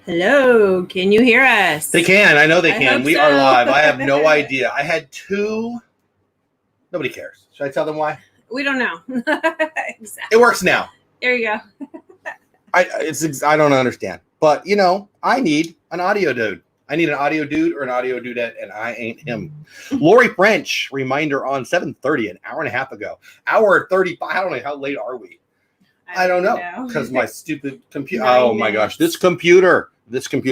Hello, can you hear us? They can. I know they can. We are live. I have no idea. I had two. Nobody cares. Should I tell them why? We don't know. Exactly. It works now. There you go. I don't understand. But, you know, I need an audio dude. I need an audio dude or an audio dudette, and I ain't him. Lori French, reminder on 7:30, an hour and a half ago. Hour 35. I don't know. How late are we? I don't know. Because my stupid computer. Oh, my gosh. This computer,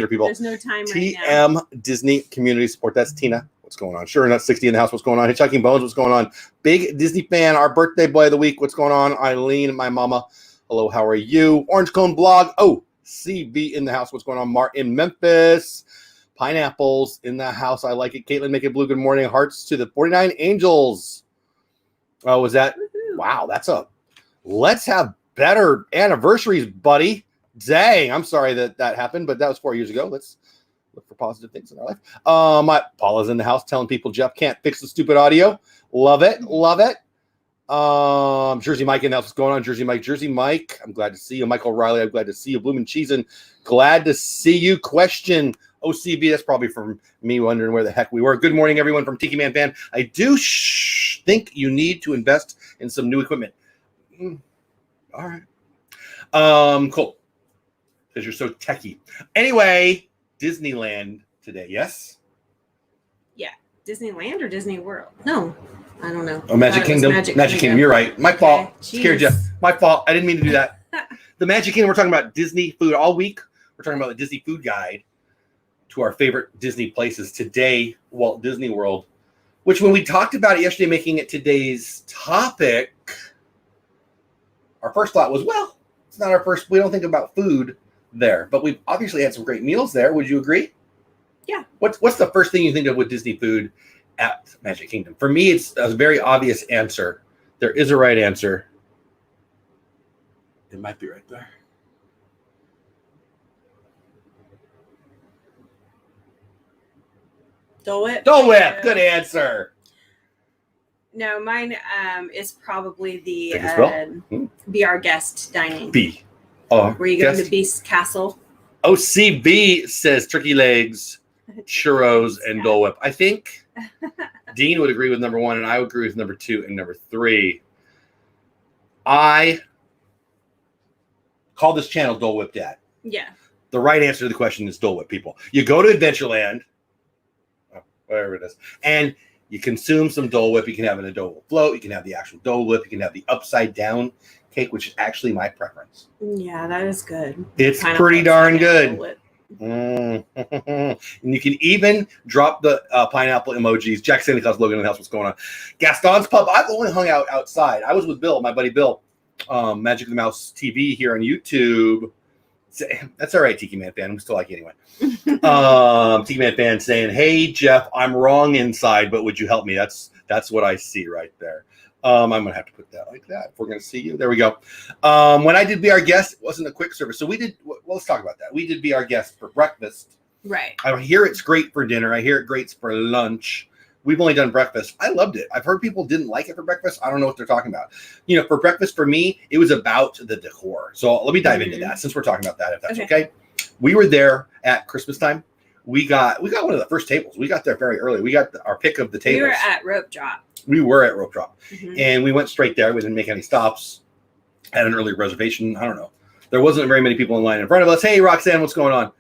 people. There's no time right now. TM Disney Community Support. That's Tina. What's going on? Sure, not 60 in the house. What's going on? Hitchhiking Bones. What's going on? Big Disney fan. Our birthday boy of the week. What's going on? Eileen, my mama. Hello, how are you? Orange Cone Blog. Oh, CB in the house. What's going on? Martin Memphis. Pineapples in the house. I like it. Caitlin, make it blue. Good morning. Hearts to the 49 Angels. Oh, was that? Woo-hoo. Wow, that's a. Let's have better anniversaries, buddy. Dang, I'm sorry that happened, but that was 4 years ago. Let's look for positive things in our life. Paula's in the house telling people Jeff can't fix the stupid audio. Love it. Love it. Jersey Mike in the house. What's going on? Jersey Mike. I'm glad to see you. Michael Riley, I'm glad to see you. Bloomin' Cheesin', glad to see you. Question OCB, that's probably from me wondering where the heck we were. Good morning, everyone from Tiki Man Fan. I do think you need to invest in some new equipment. All right. Cool. Because you're so techie. Anyway, Disneyland today, yes? Yeah. Disneyland or Disney World? No, I don't know. Oh, Magic Kingdom. Magic Kingdom. You're right. My fault. Okay. Scared you. My fault. I didn't mean to do that. The Magic Kingdom, we're talking about Disney food all week. We're talking about the Disney food guide to our favorite Disney places. Today, Walt Disney World, which when we talked about it yesterday, making it today's topic, our first thought was, well, it's not our first. We don't think about food there, but we've obviously had some great meals there. Would you agree? Yeah. What's the first thing you think of with Disney food at Magic Kingdom? For me, it's a very obvious answer. There is a right answer. It might be right there. Dole Whip. Dole Whip. Good answer. No, mine is probably the Be Our Guest dining. Were you going to Beast Castle? OCB says turkey legs, churros, and Dole Whip. I think Dean would agree with number one, and I would agree with number two and number three. I call this channel Dole Whip Dad. Yeah. The right answer to the question is Dole Whip, people. You go to Adventureland, whatever it is, and you consume some Dole Whip. You can have it in a Dole Whip float. You can have the actual Dole Whip. You can have the upside down cake, which is actually my preference. Yeah, that is good. It's pretty darn good. And you can even drop the pineapple emojis. Jack Santa Claus, Logan in the house. What's going on? Gaston's Pub. I've only hung out outside. I was with Bill, my buddy Bill, Magic the Mouse TV here on YouTube. That's all right, Tiki Man Fan. I'm still like you anyway. Tiki Man Fan saying, "Hey Jeff, I'm wrong inside, but would you help me?" That's what I see right there. I'm gonna have to put that like that if we're gonna see you. There we go. When I did Be Our Guest, it wasn't a quick service, so we did. Well, let's talk about that. We did Be Our Guest for breakfast. Right. I hear it's great for dinner. I hear it great for lunch. We've only done breakfast. I loved it. I've heard people didn't like it for breakfast. I don't know what they're talking about. You know, for breakfast, for me, it was about the decor. So let me dive into that since we're talking about that, if that's okay. We were there at Christmas time. We got one of the first tables. We got there very early. We got our pick of the tables. We were at Rope Drop. We were at Rope Drop. And we went straight there. We didn't make any stops. Had an early reservation. I don't know. There wasn't very many people in line in front of us. Hey, Roxanne, what's going on?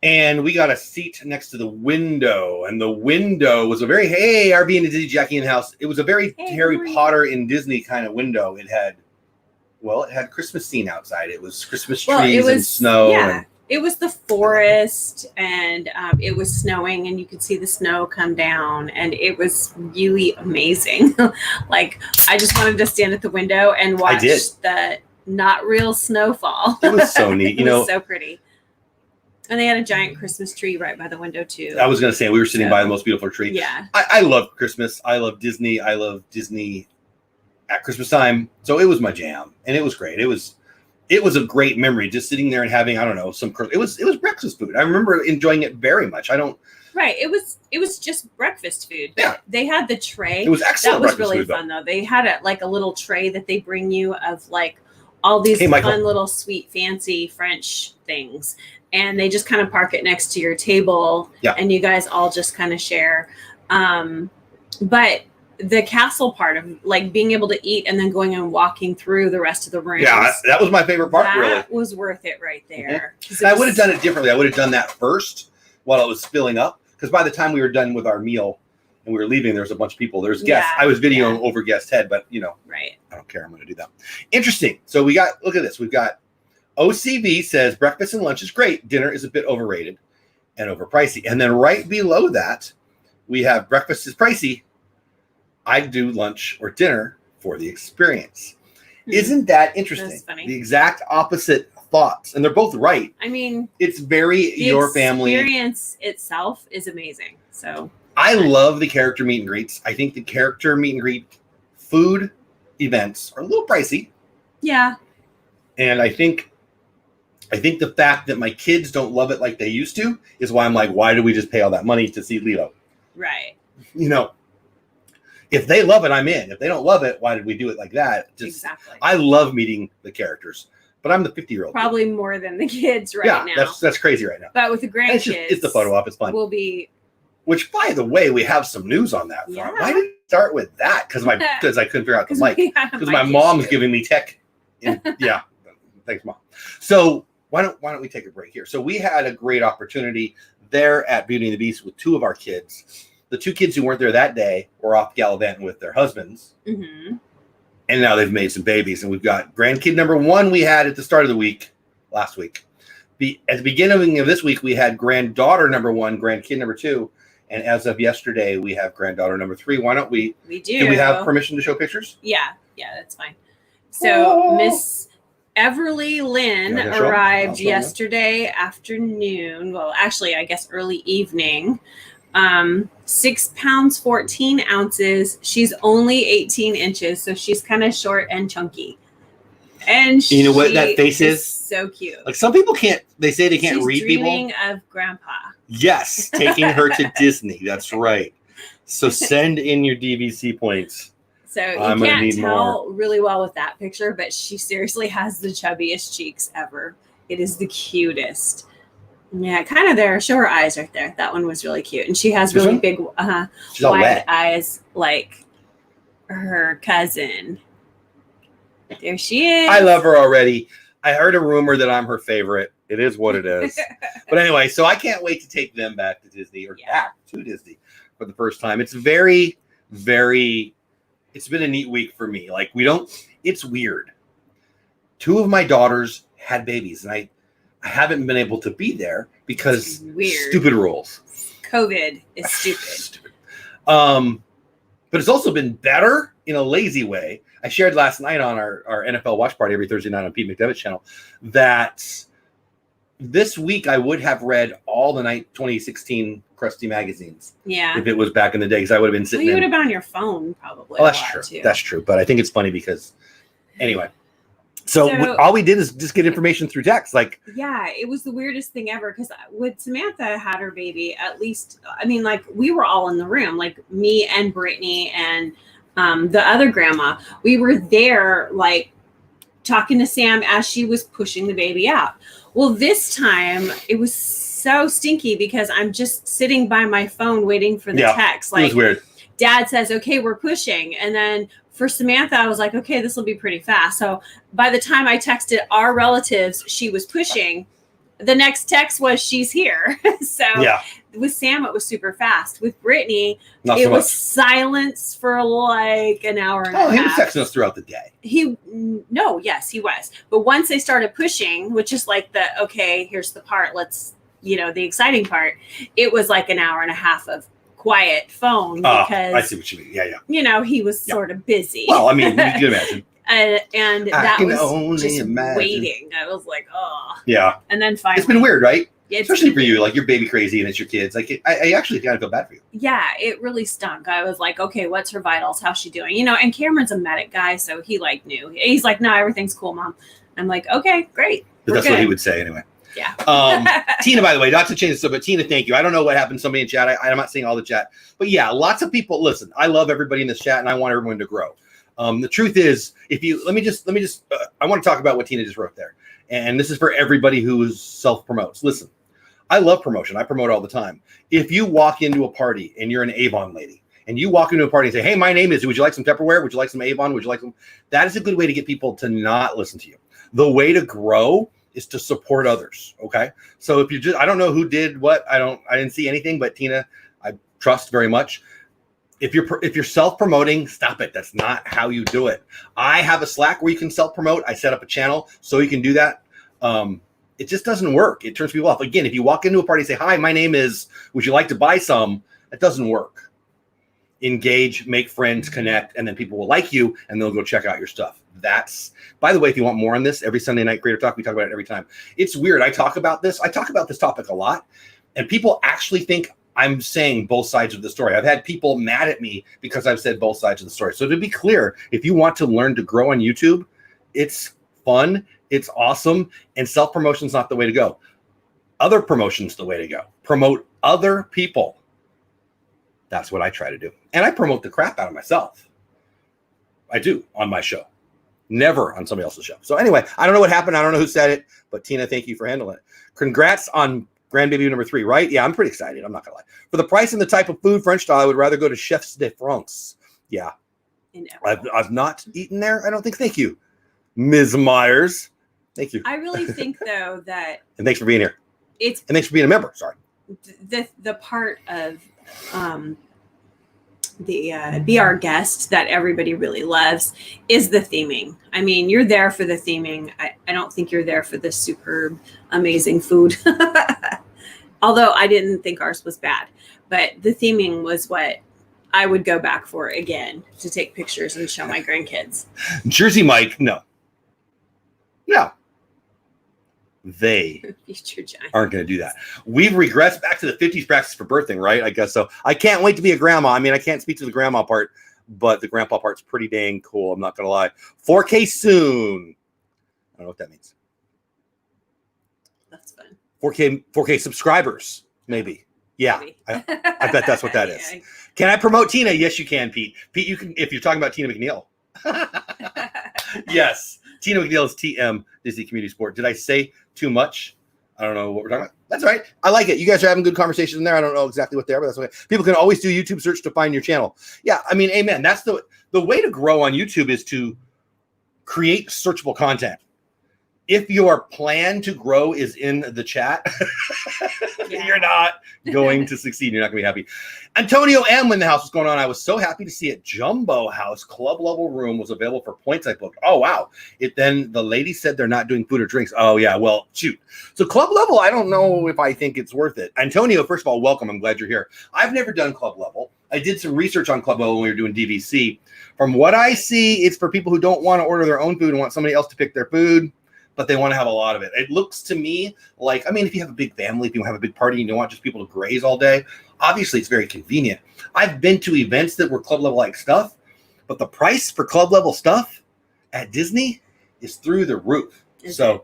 And we got a seat next to the window. And the window was a very, hey, RB and Disney Jackie in the house. It was a very Harry Potter in Disney kind of window. It had Christmas scene outside. It was Christmas trees and snow. Yeah. It was the forest, and it was snowing, and you could see the snow come down, and it was really amazing. Like, I just wanted to stand at the window and watch the not real snowfall. It was so neat. It was so pretty. And they had a giant Christmas tree right by the window, too. I was going to say, we were sitting by the most beautiful tree. Yeah. I love Christmas. I love Disney. I love Disney at Christmas time. So it was my jam, and it was great. It was a great memory, just sitting there and having, I don't know, it was breakfast food. I remember enjoying it very much. Right. It was just breakfast food. Yeah. They had the tray. It was excellent. That was really fun, though. They had a little tray that they bring you of like all these fun little sweet fancy French things. and they just kind of park it next to your table, and you guys all just kind of share. But the castle part of like being able to eat and then going and walking through the rest of the rooms. Yeah, that was my favorite part. That was worth it right there. I would have done it differently. I would have done that first while it was filling up, because by the time we were done with our meal and we were leaving, there was a bunch of people. There's guests. I was videoing over guest head, but I don't care. I'm going to do that. Interesting. So we got, look at this. We've got OCV says breakfast and lunch is great. Dinner is a bit overrated and overpricey. And then right below that, we have breakfast is pricey. I do lunch or dinner for the experience. Isn't that interesting? That's funny. The exact opposite thoughts, and they're both right. I mean, it's very your family. The experience itself is amazing. So I love the character meet and greets. I think the character meet and greet food events are a little pricey. Yeah. And I think the fact that my kids don't love it like they used to is why I'm like, why do we just pay all that money to see Lilo? Right. If they love it, I'm in. If they don't love it, why did we do it like that? Exactly. I love meeting the characters, but I'm the 50-year-old. Probably more than the kids now. Yeah, that's crazy right now. But with the grandkids, it's the photo op. It's fun. We'll be. Which, by the way, we have some news on that. Yeah. Why did it start with that? Because I couldn't figure out the mic. Because my mom's giving me tech. Yeah, thanks, Mom. So why don't we take a break here? So we had a great opportunity there at Beauty and the Beast with two of our kids. The two kids who weren't there that day were off gallivanting with their husbands. Mm-hmm. And now they've made some babies. And we've got grandkid number 1 we had at the start of the week, last week. At the beginning of this week, we had granddaughter number 1, grandkid number 2. And as of yesterday, we have granddaughter number 3. Why don't we? We do. Do we have permission to show pictures? Yeah, that's fine. So Miss Everly Lynn arrived yesterday afternoon. Well, actually, I guess early evening. 6 pounds, 14 ounces. She's only 18 inches, so she's kind of short and chunky. And you know what that face is? So cute. Like some people can't. They say they can't read people. Dreaming of Grandpa. Yes, taking her to Disney. That's right. So send in your DVC points. So you can't tell really well with that picture, but she seriously has the chubbiest cheeks ever. It is the cutest. Yeah, kind of there. Show her eyes right there. That one was really cute. And she has really big wide eyes like her cousin. There she is. I love her already. I heard a rumor that I'm her favorite. It is what it is. But anyway, so I can't wait to take them back to Disney back to Disney for the first time. It's very, very, it's been a neat week for me. Like it's weird. 2 of my daughters had babies and I haven't been able to be there because stupid rules. COVID is stupid. But it's also been better in a lazy way. I shared last night on our NFL watch party every Thursday night on Pete McDevitt's channel that this week I would have read all the 2016 Krusty magazines. Yeah. If it was back in the day, because I would have been sitting. Well, you would have been on your phone probably. Oh, that's true. Too. That's true. But I think it's funny because anyway. So all we did is just get information through text. Yeah, it was the weirdest thing ever because when Samantha had her baby, at least, I mean, like we were all in the room, like me and Brittany and the other grandma. We were there, like talking to Sam as she was pushing the baby out. Well, this time it was so stinky because I'm just sitting by my phone waiting for the text. Like, it was weird. Dad says, "Okay, we're pushing," and then. For Samantha, I was like, okay, this will be pretty fast. So by the time I texted our relatives, she was pushing. The next text was, she's here. So with Sam, it was super fast. With Brittany, it was silence for like an hour and a half. He was texting us throughout the day. Yes, he was. But once they started pushing, which is like okay, here's the part. Let's, the exciting part. It was like an hour and a half of quiet phone because I see what you mean. Yeah. He was sort of busy. Well, I mean, you can imagine. and that was just waiting. I was like, oh. Yeah. And then finally. It's been weird, right? Especially for you. Like, you're baby crazy and it's your kids. Like, I actually kind of feel bad for you. Yeah, it really stunk. I was like, okay, what's her vitals? How's she doing? And Cameron's a medic guy, so he knew. He's like, no, everything's cool, Mom. I'm like, okay, great. But that's what he would say anyway. Yeah. Tina, by the way, not to change this, but Tina, thank you. I don't know what happened. Somebody in chat. I'm not seeing all the chat, but yeah, lots of people. Listen, I love everybody in this chat, and I want everyone to grow. The truth is, let me just, I want to talk about what Tina just wrote there. And this is for everybody who self-promotes. Listen, I love promotion. I promote all the time. If you walk into a party and you're an Avon lady, and you walk into a party and say, hey, my name is, would you like some Tupperware? Would you like some Avon? Would you like some? That is a good way to get people to not listen to you. The way to grow is to support others. Okay. So if you just, I don't know who did what, I didn't see anything, but Tina, I trust very much. If you're self-promoting, stop it. That's not how you do it. I have a Slack where you can self-promote. I set up a channel so you can do that. It just doesn't work. It turns people off. Again, if you walk into a party and say, hi, my name is, would you like to buy some? It doesn't work. Engage, make friends, connect, and then people will like you and they'll go check out your stuff. That's, by the way, if you want more on this, every Sunday night Creator Talk, we talk about it every time. It's weird. I talk about this topic a lot, and people actually think I'm saying both sides of the story. I've had people mad at me because I've said both sides of the story. So to be clear, if you want to learn to grow on YouTube, it's fun, it's awesome, and self-promotion is not the way to go. Other promotion's the way to go. Promote other people. That's what I try to do. And I promote the crap out of myself. I do on my show. Never on somebody else's show. So anyway, I don't know what happened. I don't know who said it, but Tina, thank you for handling it. Congrats on grandbaby number 3, right? Yeah, I'm pretty excited. I'm not gonna lie. For the price and the type of food, French style, I would rather go to Chefs de France. Yeah. I've not eaten there, I don't think. Thank you, Ms. Myers. Thank you. I really think, though, that... And thanks for being here. And thanks for being a member. Sorry. The part of the Be Our Guest that everybody really loves is the theming. I mean, you're there for the theming. I don't think you're there for the super amazing food. Although I didn't think ours was bad. But the theming was what I would go back for again to take pictures and show my grandkids. Jersey Mike, no. No. They aren't going to do that. We've regressed back to the 50s practice for birthing, right? I guess so. I can't wait to be a grandma. I mean, I can't speak to the grandma part, but the grandpa part's pretty dang cool. I'm not going to lie. 4K soon. I don't know what that means. That's fun. 4K subscribers, maybe. Yeah, maybe. I bet that's what that is. Yeah. Can I promote Tina? Yes, you can, Pete. Pete, you can if you're talking about Tina McNeil. Yes. Tina McNeil is TM Disney Community Sport. Did I say too much? I don't know what we're talking about. That's all right. I like it. You guys are having good conversations in there. I don't know exactly what they are, but that's okay. People can always do YouTube search to find your channel. Yeah, I mean, amen. That's the way to grow on YouTube is to create searchable content. If your plan to grow is in the chat, you're not going to succeed. You're not going to be happy. Antonio M. in the house. What's going on? I was so happy to see it. Jumbo House club level room was available for points I booked. Oh, wow. Then the lady said they're not doing food or drinks. Oh, yeah. Well, shoot. So club level, I don't know if I think it's worth it. Antonio, first of all, welcome. I'm glad you're here. I've never done club level. I did some research on club level when we were doing DVC. From what I see, it's for people who don't want to order their own food and want somebody else to pick their food, but they want to have a lot of it. It looks to me like, I mean, if you have a big family, if you have a big party and you want just people to graze all day, obviously it's very convenient. I've been to events that were club level like stuff, but the price for club level stuff at Disney is through the roof. Yeah,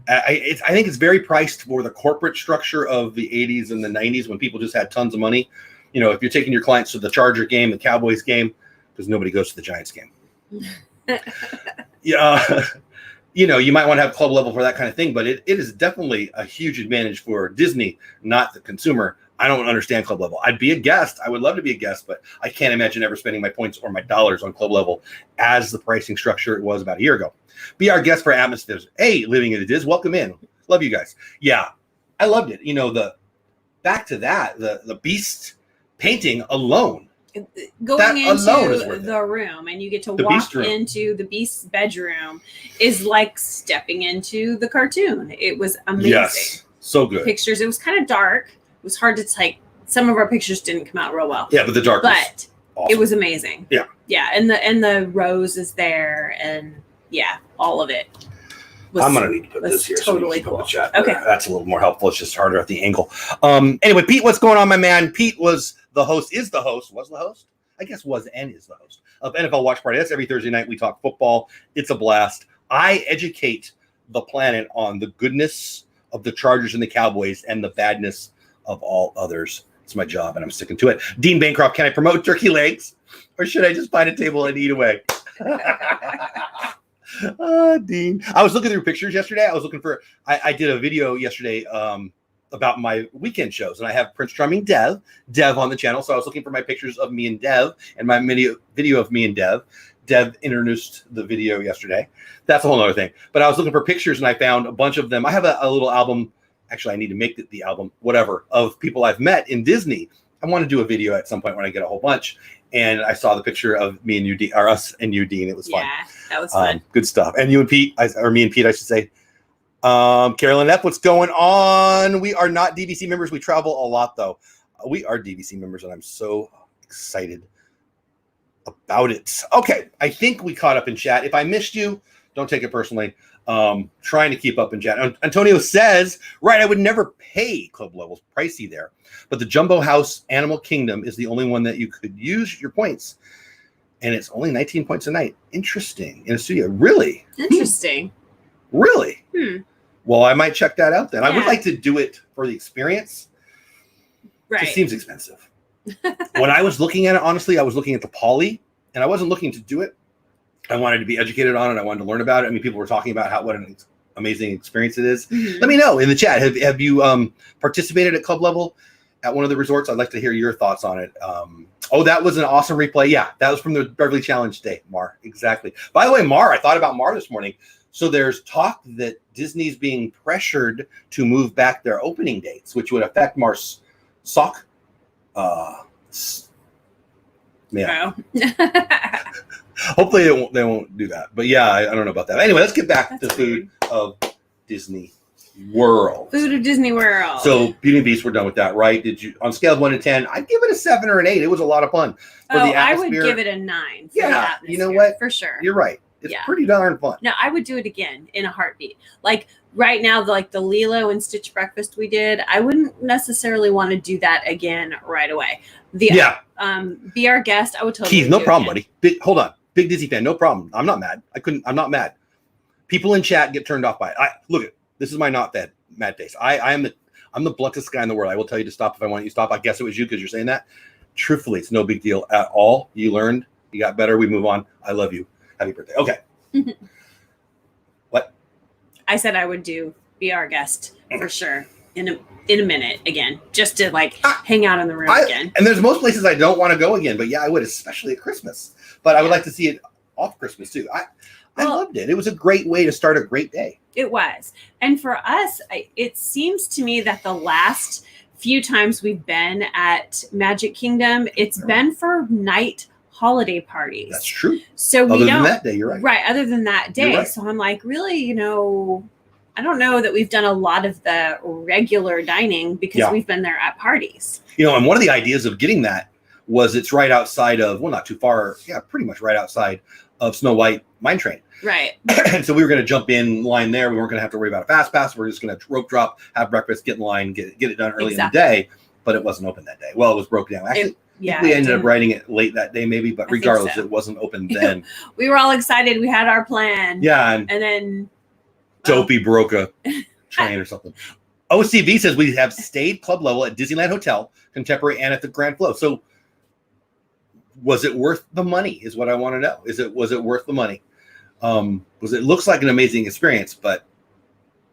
I think it's very priced for the corporate structure of the 80s and the 90s when people just had tons of money. You know, if you're taking your clients to the Charger game, the Cowboys game, because nobody goes to the Giants game. Yeah. You know, you might want to have club level for that kind of thing, but it is definitely a huge advantage for Disney, not the consumer. I don't understand club level. I'd be a guest. I would love to be a guest, but I can't imagine ever spending my points or my dollars on club level as the pricing structure it was about a year ago. Be our guest for atmospheres. Hey, living in the Diz, welcome in. Love you guys. Yeah, I loved it. You know, back to that, the Beast painting alone. Going into the room and you get to walk into the Beast's bedroom is like stepping into the cartoon. It was amazing. Yes, so good. Pictures. It was kind of dark. It was hard to take. Some of our pictures didn't come out real well. Yeah, but the dark. But awesome. It was amazing. Yeah. Yeah, and the rose is there, and yeah, all of it. I'm gonna need to put this here. Totally so cool. Chat. Okay, that's a little more helpful. It's just harder at the angle. Anyway, Pete, what's going on, my man? Pete was the host. Was the host? I guess was and is the host of NFL Watch Party. That's every Thursday night. We talk football. It's a blast. I educate the planet on the goodness of the Chargers and the Cowboys and the badness of all others. It's my job, and I'm sticking to it. Dean Bancroft, can I promote turkey legs, or should I just find a table and eat away? Dean. I was looking through pictures yesterday. I did a video yesterday about my weekend shows, and I have Prince Charming Dev on the channel. So I was looking for my pictures of me and Dev and my video of me and Dev. Dev introduced the video yesterday. That's a whole other thing. But I was looking for pictures, and I found a bunch of them. I have a little album. Actually, I need to make the album, whatever, of people I've met in Disney. I want to do a video at some point when I get a whole bunch. And I saw the picture of me and you, Dean, or us and you, Dean. It was fun. Yeah, that was fun. Good stuff. And you and Pete, or me and Pete, I should say. Carolyn F., what's going on? We are not DVC members. We travel a lot, though. We are DVC members, and I'm so excited about it. Okay, I think we caught up in chat. If I missed you, don't take it personally. Trying to keep up in chat. Antonio says, right, I would never pay club levels, pricey there. But the Jumbo House Animal Kingdom is the only one that you could use your points. And it's only 19 points a night. Interesting. In a studio. Really? Interesting. Really? Well, I might check that out then. Yeah. I would like to do it for the experience. Right. It seems expensive. When I was looking at it, honestly, I was looking at the Poly, and I wasn't looking to do it. I wanted to be educated on it. I wanted to learn about it. I mean, people were talking about what an amazing experience it is. Mm-hmm. Let me know in the chat. Have you participated at club level at one of the resorts? I'd like to hear your thoughts on it. Oh, that was an awesome replay. Yeah, that was from the Beverly Challenge Day, Mar. Exactly. By the way, Mar, I thought about Mar this morning. So there's talk that Disney's being pressured to move back their opening dates, which would affect Mar's sock. Yeah. Hopefully they won't do that. But yeah, I don't know about that. Anyway, let's get back to food of Disney World. Food of Disney World. So Beauty and Beast, we're done with that, right? Did you, on a scale of 1 to 10, I'd give it a 7 or an 8. It was a lot of fun. For the I would give it a 9. Yeah, you know what? For sure. You're right. It's pretty darn fun. No, I would do it again in a heartbeat. Like right now, like the Lilo and Stitch breakfast we did, I wouldn't necessarily want to do that again right away. Be Our Guest, I would totally Keith, no problem, buddy. Hold on. Big Disney fan, no problem. I'm not mad. I'm not mad. People in chat get turned off by it. Look, this is my not mad face. I'm the bluntest guy in the world. I will tell you to stop if I want you to stop. I guess it was you because you're saying that. Truthfully, it's no big deal at all. You learned. You got better. We move on. I love you. Happy birthday. Okay. What? I said I would do Be Our Guest for sure in a minute again, just to hang out in the room again. And there's most places I don't want to go again, but yeah, I would, especially at Christmas. But I would like to see it off Christmas too. I loved it. It was a great way to start a great day. It was. And for us, it seems to me that the last few times we've been at Magic Kingdom, it's been for night holiday parties. That's true. So other than that day, you're right. Right, other than that day. Right. So I'm like, really, I don't know that we've done a lot of the regular dining because we've been there at parties. And one of the ideas of getting that was it's right outside of, well, not too far, pretty much right outside of Snow White Mine Train. Right. And so we were going to jump in line there. We weren't going to have to worry about a fast pass. We're just going to rope drop, have breakfast, get in line, get it done early in the day. But it wasn't open that day. Well, it was broke down. Actually, we ended up writing it late that day maybe, but regardless, it wasn't open then. We were all excited. We had our plan. Yeah. And then Dopey broke a train or something. OCV says we have stayed club level at Disneyland Hotel, Contemporary, and at the Grand Flow. So was it worth the money is what I want to know. Was it worth the money? It looks like an amazing experience, but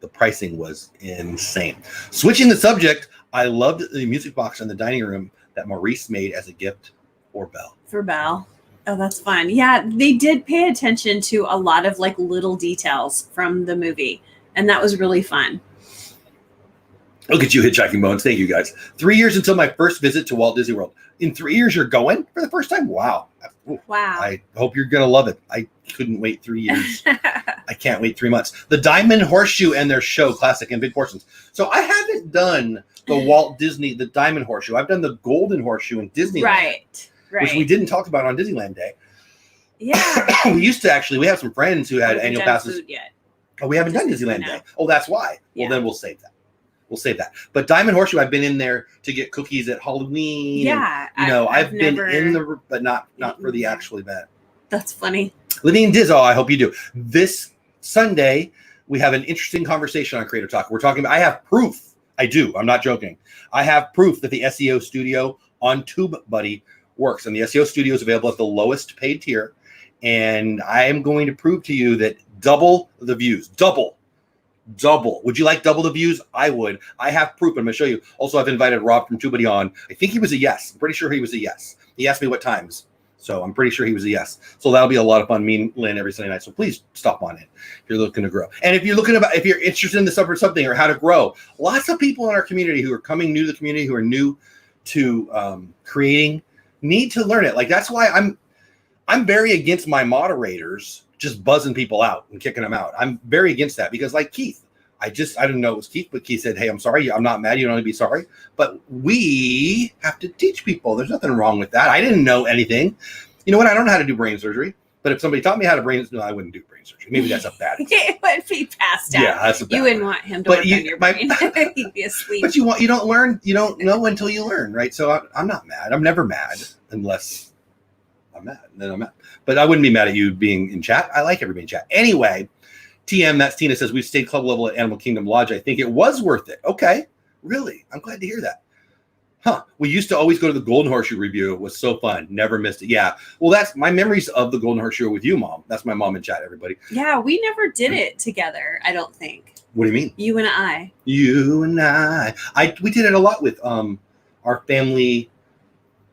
the pricing was insane. Switching the subject, I loved the music box in the dining room that Maurice made as a gift for Belle. For Belle. Oh, that's fun. Yeah, they did pay attention to a lot of little details from the movie, and that was really fun. Look at you, Hitchhiking Bones. Thank you, guys. 3 years until my first visit to Walt Disney World. In 3 years, you're going for the first time? Wow. Wow. I hope you're going to love it. I couldn't wait 3 years. I can't wait 3 months. The Diamond Horseshoe and their show, classic in big portions. So I haven't done the Diamond Horseshoe. I've done the Golden Horseshoe in Disneyland. Right. Which we didn't talk about on Disneyland Day. Yeah. We have some friends who had annual passes. Food yet. Oh, we haven't done Disneyland Day. Oh, that's why. Well, then we'll save that. But Diamond Horseshoe, I've been in there to get cookies at Halloween. Yeah. And, I've been in the, but not for the actual event. That's funny. Living in Dizzo, I hope you do. This Sunday, we have an interesting conversation on Creator Talk. We're talking about, I have proof. I do. I'm not joking. I have proof that the SEO Studio on TubeBuddy works. And the SEO Studio is available at the lowest paid tier. and I am going to prove to you that double the views, double. Would you like double the views? I would. I have proof. I'm going to show you. Also, I've invited Rob from TubeBuddy on. I think he was a yes. I'm pretty sure he was a yes. He asked me what times. So I'm pretty sure he was a yes. So that'll be a lot of fun. Me and Lynn every Sunday night. So please stop on in if you're looking to grow. And if you're if you're interested in this or something or how to grow, lots of people in our community who are coming new to the community, who are new to creating, need to learn it. Like that's why I'm very against my moderators just buzzing people out and kicking them out. I'm very against that because like Keith, I didn't know it was Keith, but Keith said, hey, I'm sorry. I'm not mad. You don't need to be sorry. But we have to teach people. There's nothing wrong with that. I didn't know anything. You know what? I don't know how to do brain surgery. But if somebody taught me how to I wouldn't do brain surgery. Maybe that's a bad It would be passed out. Yeah, that's a bad You wouldn't want him to work on your brain. He'd be asleep. But you don't learn. You don't know until you learn, right? So I'm not mad. I'm never mad unless I'm mad. Then I'm mad. But I wouldn't be mad at you being in chat. I like everybody in chat. Anyway, TM, that's Tina, says, we've stayed club level at Animal Kingdom Lodge. I think it was worth it. Okay. Really? I'm glad to hear that. Huh. We used to always go to the Golden Horseshoe review. It was so fun. Never missed it. Yeah. Well, that's my memories of the Golden Horseshoe with you, Mom. That's my mom in chat, everybody. Yeah, we never did it together, I don't think. What do you mean? You and I. You and I. We did it a lot with our family,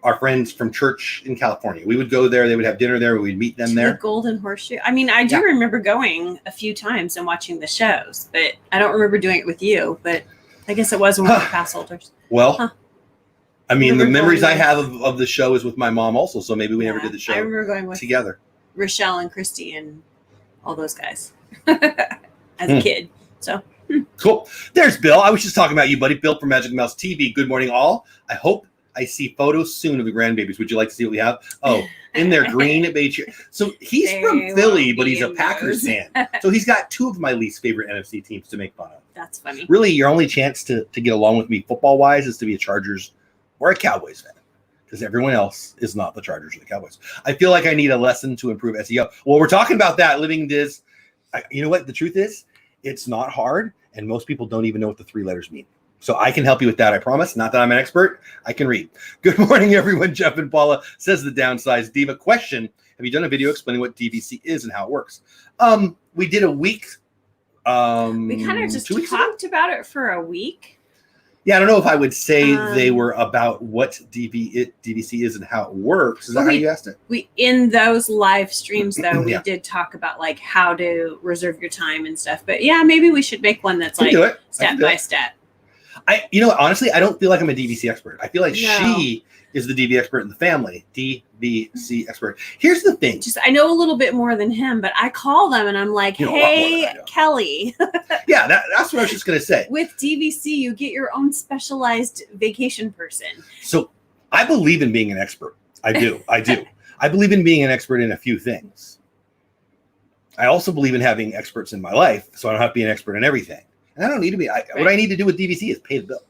our friends from church in California. We would go there. They would have dinner there. We'd meet them there. The Golden Horseshoe. I mean, I do remember going a few times and watching the shows, but I don't remember doing it with you. But I guess it was one of the pass holders. Well, I mean, the memories I have of the show is with my mom also. So maybe we never did the show. I remember going with together. Rochelle and Christy and all those guys as a kid. So cool. There's Bill. I was just talking about you, buddy. Bill from Magic Mouse TV. Good morning, all. I hope I see photos soon of the grandbabies. Would you like to see what we have? Oh, in their green beige. So he's from Philly, but he's a Packers fan. So he's got two of my least favorite NFC teams to make fun of. That's funny. Really, your only chance to get along with me football-wise is to be a Chargers or a Cowboys fan, because everyone else is not the Chargers or the Cowboys. I feel like I need a lesson to improve SEO. Well, we're talking about that, Living Diz. You know what? The truth is, it's not hard, and most people don't even know what the three letters mean. So I can help you with that, I promise. Not that I'm an expert. I can read. Good morning, everyone. Jeff and Paula, says the Downsized Diva. Question, have you done a video explaining what DVC is and how it works? We did a week. We kind of just talked about it for a week. Yeah, I don't know if I would say they were about what DVC is and how it works. Is that how you asked it? In those live streams, though, we did talk about like how to reserve your time and stuff. But yeah, maybe we should make one that's like step by step. Honestly, I don't feel like I'm a DVC expert. I feel like she is the DV expert in the family. DVC expert. Here's the thing. I know a little bit more than him, but I call them and I'm like, hey, Kelly. Yeah, that's what I was just going to say. With DVC, you get your own specialized vacation person. So I believe in being an expert. I do. I believe in being an expert in a few things. I also believe in having experts in my life, so I don't have to be an expert in everything. And I don't need to be. What I need to do with DVC is pay the bill.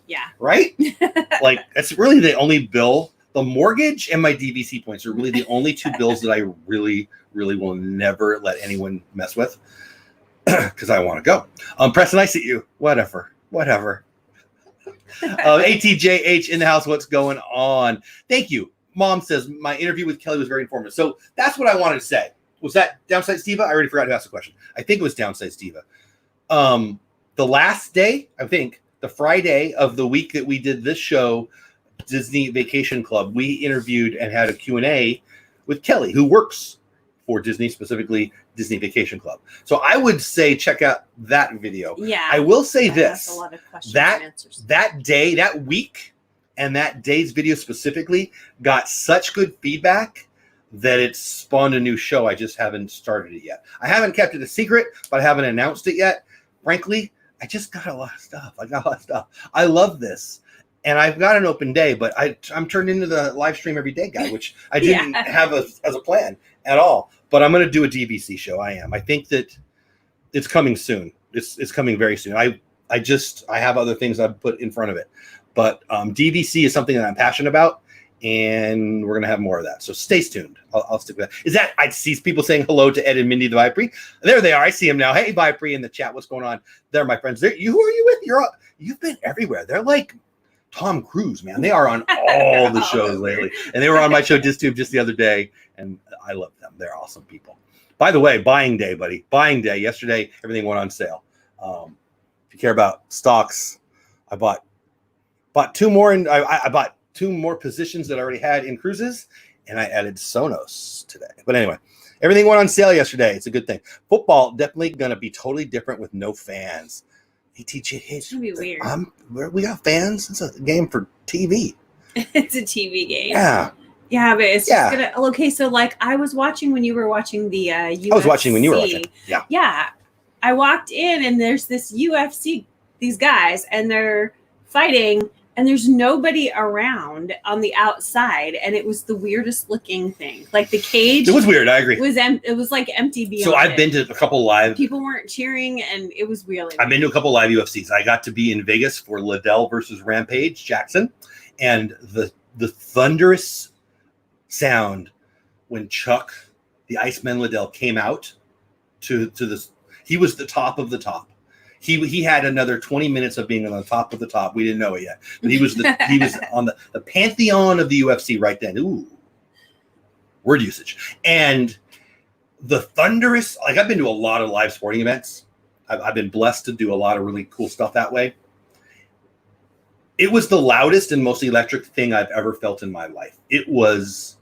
Yeah. Right? Like, that's really the only bill. The mortgage and my DVC points are really the only two bills that I really, really will never let anyone mess with, because I want to go. Preston, I see you. Whatever. ATJH in the house. What's going on? Thank you. Mom says, my interview with Kelly was very informative. So that's what I wanted to say. Was that Downside Diva? I already forgot to ask the question. I think it was Downside Diva. The last day, I think, the Friday of the week that we did this show, Disney Vacation Club, we interviewed and had a Q&A with Kelly, who works for Disney, specifically Disney Vacation Club. So I would say check out that video. Yeah. I will say this. A lot of questions and answers. That day, that week, and that day's video specifically got such good feedback that it spawned a new show. I just haven't started it yet. I haven't kept it a secret, but I haven't announced it yet. Frankly, I just got a lot of stuff. I love this. And I've got an open day, but I'm turned into the live stream every day guy, which I didn't have as a plan at all. But I'm going to do a DVC show. I am. I think that it's coming soon. It's coming very soon. I have other things I've put in front of it. But DVC is something that I'm passionate about. And we're going to have more of that. So stay tuned. I'll stick with that. I see people saying hello to Ed and Mindy the Vipri. There they are. I see them now. Hey, Vipri in the chat. What's going on? They're my friends. Who are you with? You've been everywhere. They're like Tom Cruise, man. They are on all the shows lately. And they were on my show, DisTube, just the other day. and I love them. They're awesome people. By the way, buying day, buddy. Buying day. Yesterday, everything went on sale. If you care about stocks, I bought 2 more, and I bought 2 more positions that I already had in cruises, and I added Sonos today. But anyway, everything went on sale yesterday. It's a good thing. Football definitely gonna be totally different with no fans. ATJ, It's gonna be weird. We got fans. It's a game for TV. It's a TV game. Yeah. Yeah, but it's just gonna. Okay, so like I was watching when you were watching the UFC. I was watching when you were watching. Yeah. Yeah. I walked in and there's this UFC, these guys, and they're fighting, and there's nobody around on the outside, and it was the weirdest looking thing. Like the cage. It was weird. I agree. It was like empty beyond. So I've been to a couple live. People weren't cheering, and it was really. I've been to a couple live UFCs. I got to be in Vegas for Liddell versus Rampage Jackson, and the thunderous sound when Chuck, the Iceman Liddell, came out to this. He was the top of the top. He had another 20 minutes of being on the top of the top. We didn't know it yet, but he was on the pantheon of the UFC right then. Ooh, word usage. And the thunderous, like I've been to a lot of live sporting events. I've been blessed to do a lot of really cool stuff that way. It was the loudest and most electric thing I've ever felt in my life. It was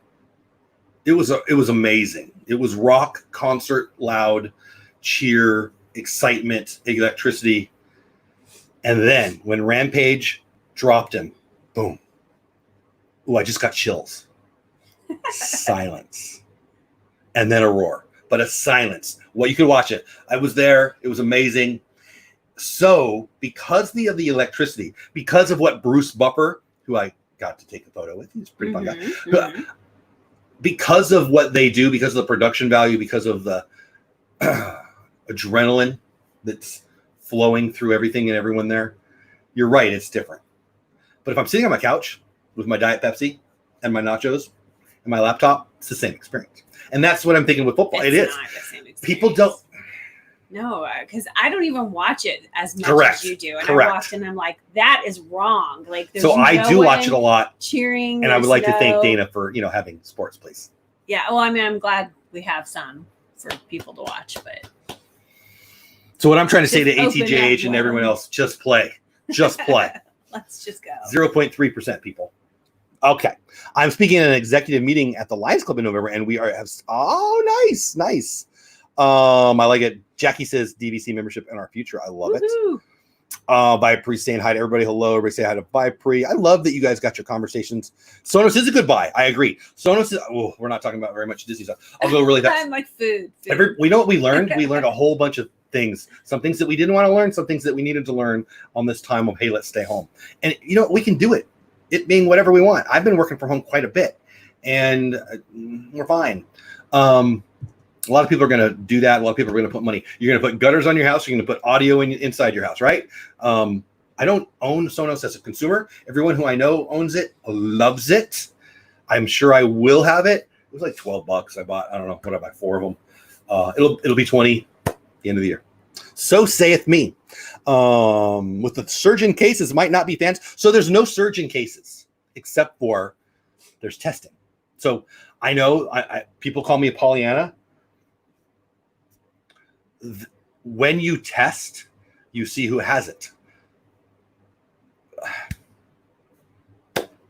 amazing. It was rock, concert, loud, cheer, excitement, electricity. And then when Rampage dropped him, boom. Ooh, I just got chills. Silence. And then a roar, but a silence. Well, you could watch it. I was there. It was amazing. So because of the electricity, because of what Bruce Buffer, who I got to take a photo with, he's a pretty fun guy. Mm-hmm. Because of what they do, because of the production value, because of the adrenaline that's flowing through everything and everyone there, you're right, it's different. But if I'm sitting on my couch with my Diet Pepsi and my nachos and my laptop, it's the same experience. And that's what I'm thinking with football. It is. Not the same experience. People don't. No, because I don't even watch it as much Correct. as you do. And Correct. I watched and I'm like, that is wrong. Like, there's so I do watch it a lot. Cheering. And I would like to thank Dana for, having sports, please. Yeah. Well, I mean, I'm glad we have some for people to watch, but. So what I'm trying to say to ATJH and everyone else, just play. Just play. Let's just go. 0.3% people. Okay. I'm speaking at an executive meeting at the Lions Club in November, and we are, nice. I like it. Jackie says DVC membership in our future. I love it. Bye Pri saying hi to everybody. Hello. Everybody say hi to Bye Pri. I love that you guys got your conversations. Sonos is a good buy. I agree. Sonos is, we're not talking about very much Disney stuff. I'll go really fast. I'm like food. We know what we learned. We learned a whole bunch of things. Some things that we didn't want to learn, some things that we needed to learn on this time of, hey, let's stay home. And we can do it. It being whatever we want. I've been working from home quite a bit, and we're fine. A lot of people are going to do that. A lot of people are going to put money. You're going to put gutters on your house. You're going to put audio inside your house, right? I don't own Sonos as a consumer. Everyone who I know owns it, loves it. I'm sure I will have it. It was like $12. I bought, I don't know, what I buy, 4 of them. It'll be 20 at the end of the year. So saith me. With the surge in cases, might not be fans. So there's no surge in cases except for there's testing. So I know people call me a Pollyanna. When you test, you see who has it.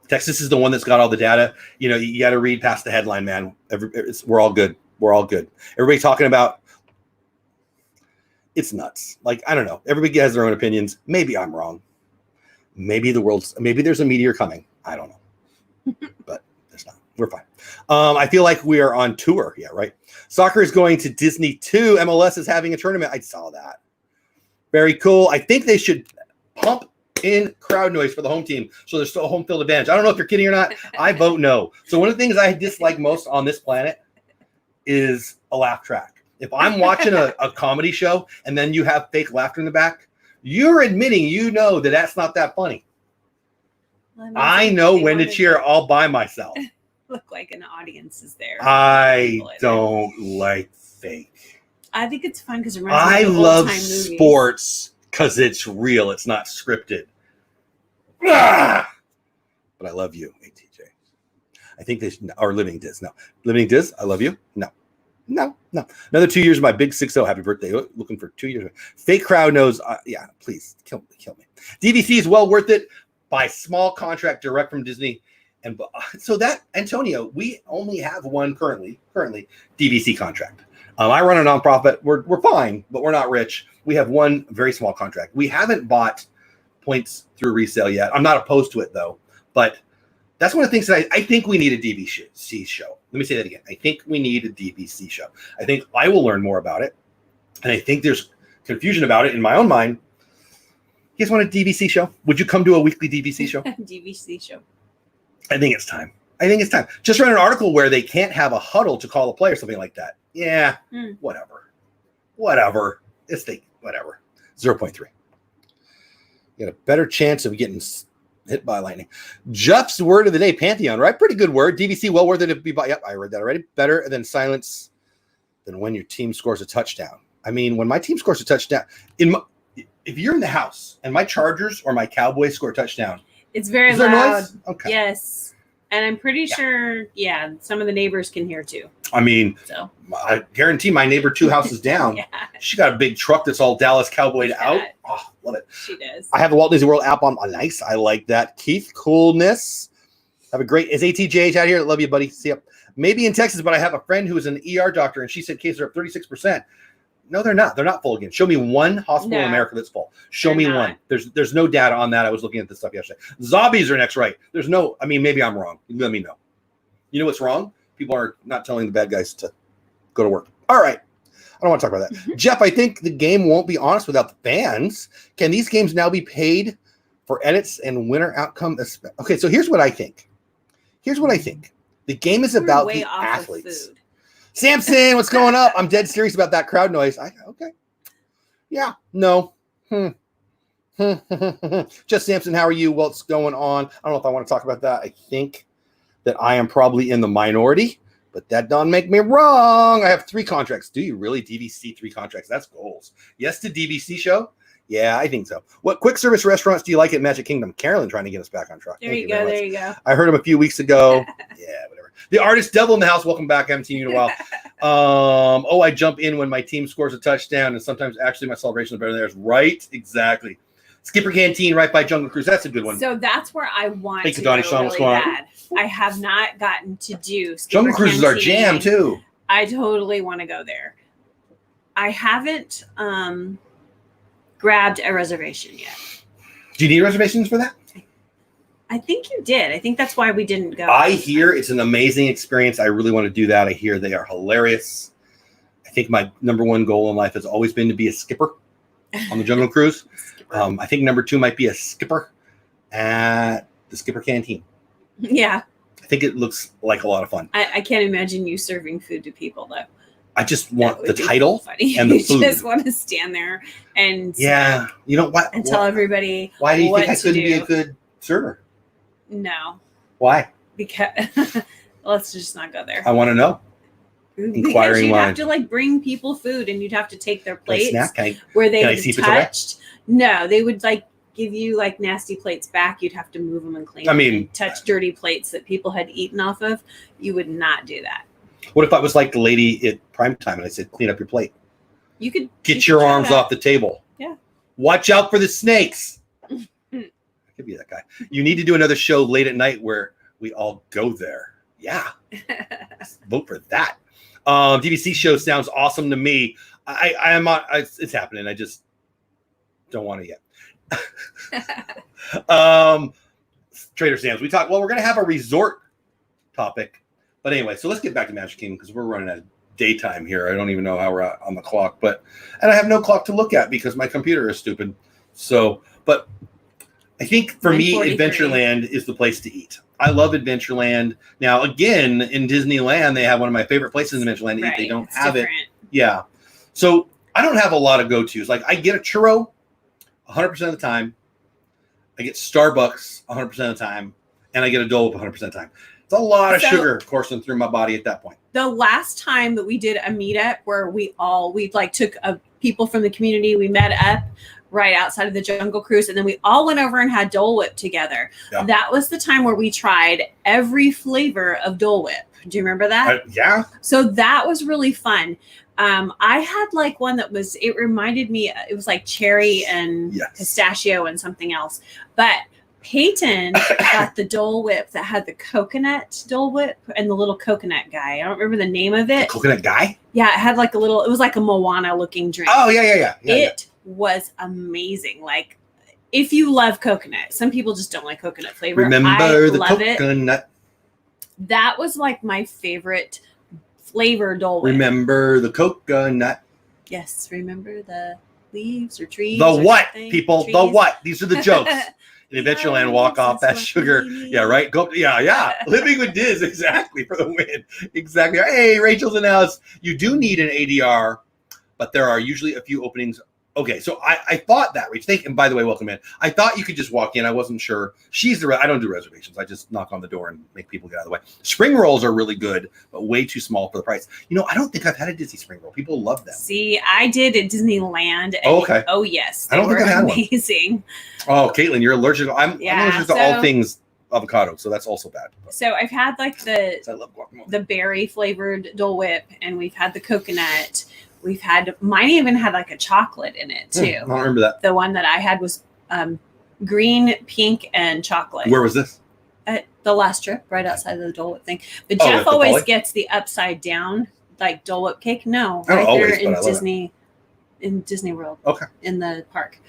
Texas is the one that's got all the data. You got to read past the headline, man. We're all good. We're all good. Everybody talking about it's nuts. Like, I don't know. Everybody has their own opinions. Maybe I'm wrong. Maybe there's a meteor coming. I don't know. But there's not. We're fine. I feel like we are on tour. Yeah, right. Soccer is going to Disney too. MLS is having a tournament. I saw that. Very cool. I think they should pump in crowd noise for the home team so there's still a home field advantage. I don't know if you're kidding or not. I vote no. So one of the things I dislike most on this planet is a laugh track. If I'm watching a comedy show and then you have fake laughter in the back, you're admitting that that's not that funny. Well, I know when to cheer all by myself. Look like an audience is there. I don't like fake. I think it's fun because I love sports because it's real. It's not scripted. But I love you, ATJ. I think they should, or Living Diz. No, Living Diz, I love you. No. Another 2 years of my big 6-0. Happy birthday. Looking for 2 years. Fake crowd knows. Yeah, please kill me. DVC is well worth it. Buy small contract direct from Disney. And so that, Antonio, we only have one currently DVC contract. I run a nonprofit. We're fine, but we're not rich. We have one very small contract. We haven't bought points through resale yet. I'm not opposed to it though, but that's one of the things that I think we need a DVC show. Let me say that again. I think we need a DVC show. I think I will learn more about it. And I think there's confusion about it in my own mind. You guys want a DVC show? Would you come to a weekly DVC show? DVC show. I think it's time. Just read an article where they can't have a huddle to call a play or something like that. Yeah, whatever. It's whatever. 0.3. You got a better chance of getting hit by lightning. Jeff's word of the day, Pantheon, right? Pretty good word. DVC, well worth it to be bought. Yep, I read that already. Better than silence than when your team scores a touchdown. I mean, when my team scores a touchdown, if you're in the house and my Chargers or my Cowboys score a touchdown, it's very loud. Okay. Yes. And I'm pretty sure, some of the neighbors can hear too. I mean, so I guarantee my neighbor 2 houses down, she got a big truck that's all Dallas Cowboyed out. Oh, love it. She does. I have the Walt Disney World app on. Nice. I like that. Keith, coolness. Have a great, is ATJH out here? Love you, buddy. See ya. Maybe in Texas, but I have a friend who is an ER doctor and she said cases are up 36%. No, they're not. They're not full again. Show me one hospital in America that's full. Show me one. There's no data on that. I was looking at this stuff yesterday. Zombies are next, right? There's no, I mean, maybe I'm wrong. Let me know. You know what's wrong? People are not telling the bad guys to go to work. All right. I don't want to talk about that. Jeff, I think the game won't be honest without the fans. Can these games now be paid for edits and winner outcome? Okay, so here's what I think. The game is about the athletes. Samson, what's going up? I'm dead serious about that crowd noise. Okay. Yeah. No. Just Samson, how are you? What's going on? I don't know if I want to talk about that. I think that I am probably in the minority, but that don't make me wrong. I have 3 contracts. Do you really? DVC 3 contracts. That's goals. Yes to DVC show? Yeah, I think so. What quick service restaurants do you like at Magic Kingdom? Carolyn trying to get us back on track. There you go. I heard him a few weeks ago. Yeah, whatever. The artist Devil in the house. Welcome back. I haven't seen you in a while. I jump in when my team scores a touchdown, and sometimes actually my celebration is better than theirs. Right? Exactly. Skipper Canteen right by Jungle Cruise. That's a good one. So that's where I want to go really bad. I have not gotten to do Skipper Jungle Cruise is our jam too. I totally want to go there. I haven't grabbed a reservation yet. Do you need reservations for that? I think you did. I think that's why we didn't go. I hear it's an amazing experience. I really want to do that. I hear they are hilarious. I think my number 1 goal in life has always been to be a skipper on the Jungle Cruise. I think number 2 might be a skipper at the Skipper Canteen. Yeah. I think it looks like a lot of fun. I can't imagine you serving food to people, though. I just want the title and the food. You just want to stand there and you know what? And tell everybody. Why do you think I couldn't be a good server? No. Why? Because let's just not go there. I want to know. Because you'd have to bring people food, and you'd have to take their plates where they touched. No, they would give you nasty plates back. You'd have to move them and clean them. I mean, touch dirty plates that people had eaten off of. You would not do that. What if I was like the lady at prime time and I said, clean up your plate? You could get your arms off the table. Yeah. Watch out for the snakes. I could be that guy. You need to do another show late at night where we all go there. Yeah. Vote for that. DVC show sounds awesome to me. It's happening. I just don't want it yet. Trader Sam's. We're going to have a resort topic. But anyway, so let's get back to Magic Kingdom because we're running out of daytime here. I don't even know how we're at on the clock, and I have no clock to look at because my computer is stupid. So, but I think for me, Adventureland is the place to eat. I love Adventureland. Now, again, in Disneyland, they have one of my favorite places in Adventureland to eat. They don't have it. Yeah. So I don't have a lot of go-tos. I get a churro 100% of the time. I get Starbucks 100% of the time. And I get a Dole Whip 100% of the time. It's a lot of sugar coursing through my body at that point. The last time that we did a meetup where we took people from the community, we met up. right outside of the Jungle Cruise. And then we all went over and had Dole Whip together. Yeah. That was the time where we tried every flavor of Dole Whip. Do you remember that? Yeah. So that was really fun. I had like one that was, it reminded me, it was like cherry and pistachio and something else. But Peyton got the Dole Whip that had the coconut Dole Whip and the little coconut guy. I don't remember the name of it. The coconut guy? Yeah, it had like a little, it was like a Moana looking drink. Oh, yeah. It was amazing. Like, if you love coconut, some people just don't like coconut flavor. Remember the coconut. That was like my favorite flavor Dole Whip. Remember the coconut. Yes, remember the leaves or trees. The or what, something? people? Trees. The what? These are the jokes. In Adventureland, walk off that sugar. Yeah, right? Go. Yeah. Living with Diz, exactly, for the win. Exactly. Hey, Rachel's in the house. You do need an ADR, but there are usually a few openings. Okay, so I thought that, Rach. And by the way, welcome in. I thought you could just walk in. I wasn't sure. I don't do reservations. I just knock on the door and make people get out of the way. Spring rolls are really good, but way too small for the price. You know, I don't think I've had a Disney spring roll. People love them. See, I did at Disneyland. Oh, okay. Oh, yes. I don't think I've had amazing. One. Oh, Caitlin, you're allergic. I'm allergic to all things avocado, so that's also bad. So I've had like I love guacamole. the berry flavored Dole Whip, and we've had the coconut. We've had, mine even had like a chocolate in it too. I don't remember that. The one that I had was green, pink, and chocolate. Where was this? At the last trip, right outside of the Dole Whip thing. But Jeff always gets the upside down, like Dole Whip cake. No, right there in Disney World. Okay. In the park.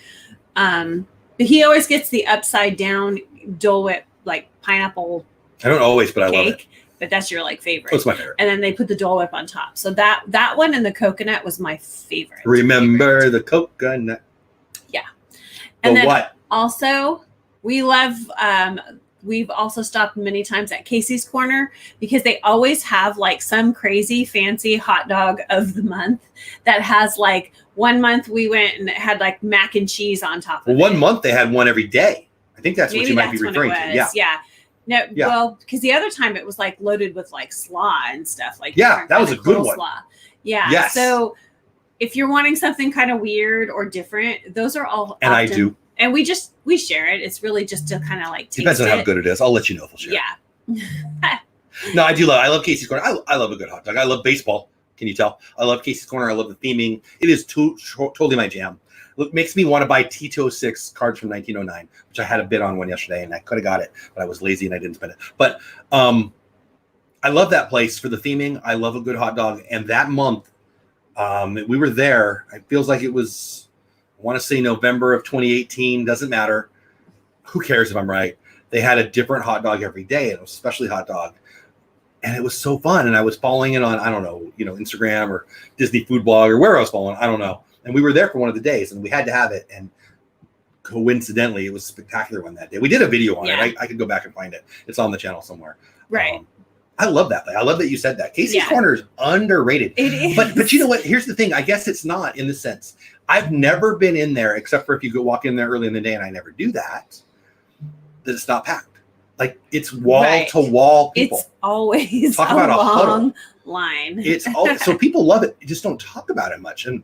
But he always gets the upside down Dole Whip, like pineapple. I don't always, but I love it. But that's your like favorite. That's my favorite. And then they put the Dole Whip on top. So that one and the coconut was my favorite. Remember the coconut. Yeah. And then what? Also, we love, we've also stopped many times at Casey's Corner because they always have like some crazy fancy hot dog of the month that has like, one month we went and it had like mac and cheese on top of it. One month they had one every day. I think that's Maybe what you might be referring to. Yeah. No, well, because the other time it was like loaded with like slaw and stuff. Like that was a good one. Yeah. Yes. So if you're wanting something kind of weird or different, those are all. And I do. And we share it. It's really just to kind of like taste depends on how good it is. I'll let you know if we'll share. Yeah. No, I love Casey's Corner. I love a good hot dog. I love baseball. Can you tell? I love Casey's Corner. I love the theming. It is totally my jam. It makes me want to buy Tito 6 cards from 1909, which I had a bid on one yesterday, and I could have got it, but I was lazy and I didn't spend it. But I love that place for the theming. I love a good hot dog. And that month, we were there. It feels like it was, I want to say November of 2018. Doesn't matter. Who cares if I'm right? They had a different hot dog every day, and it was a specialty hot dog. And it was so fun. And I was following it on, I don't know, Instagram or Disney Food Blog or where I was following. I don't know. And we were there for one of the days, and we had to have it. And coincidentally, it was a spectacular one that day. We did a video on it. I could go back and find it. It's on the channel somewhere. Right. I love that. I love that you said that. Casey's Corner is underrated. It is. But you know what? Here's the thing. I guess it's not in the sense. I've never been in there, except for if you go walk in there early in the day, and I never do that, that it's not packed. Like, it's wall to wall people. It's always talk about a long line. It's so people love it. You just don't talk about it much. And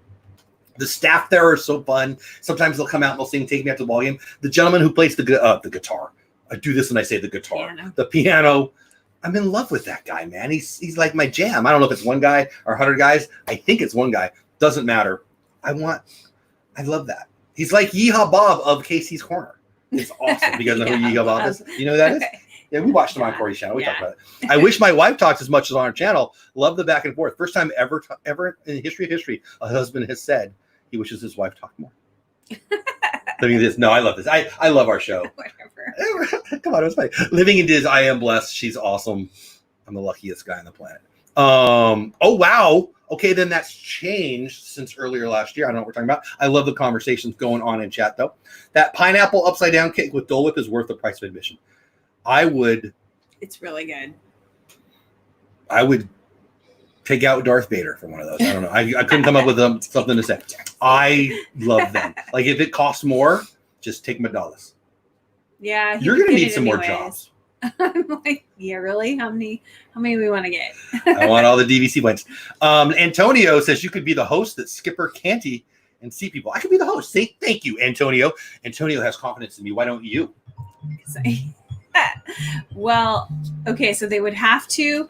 the staff there are so fun. Sometimes they'll come out and they'll sing "Take Me Out to the Ball Game." The gentleman who plays the guitar. I do this when I say the guitar. The piano. I'm in love with that guy, man. He's like my jam. I don't know if it's one guy or 100 guys. I think it's one guy. Doesn't matter. I love that. He's like Yeehaw Bob of Casey's Corner. It's awesome. You guys know who Yeehaw Bob is? You know who that is? Yeah, we watched him on Corey's channel. We talked about it. I wish my wife talks as much as on our channel. Love the back and forth. First time ever in the history of history, a husband has said he wishes his wife talked more. Living in Diz. No, I love this. I love our show. Whatever. Come on, it was funny. Living in Diz. I am blessed. She's awesome. I'm the luckiest guy on the planet. Oh wow. Okay, then that's changed since earlier last year. I don't know what we're talking about. I love the conversations going on in chat though. That pineapple upside down cake with Dole Whip is worth the price of admission. It's really good. I would take out Darth Vader for one of those. I don't know. I couldn't come up with something to say. I love them. Like, if it costs more, just take $1. Yeah. You're going to need some more jobs. I'm like, yeah, really? How many we want to get? I want all the DVC points. Antonio says you could be the host that Skipper Canty and see people. I could be the host. Say thank you, Antonio. Antonio has confidence in me. Why don't you? Well, okay, so they would have to.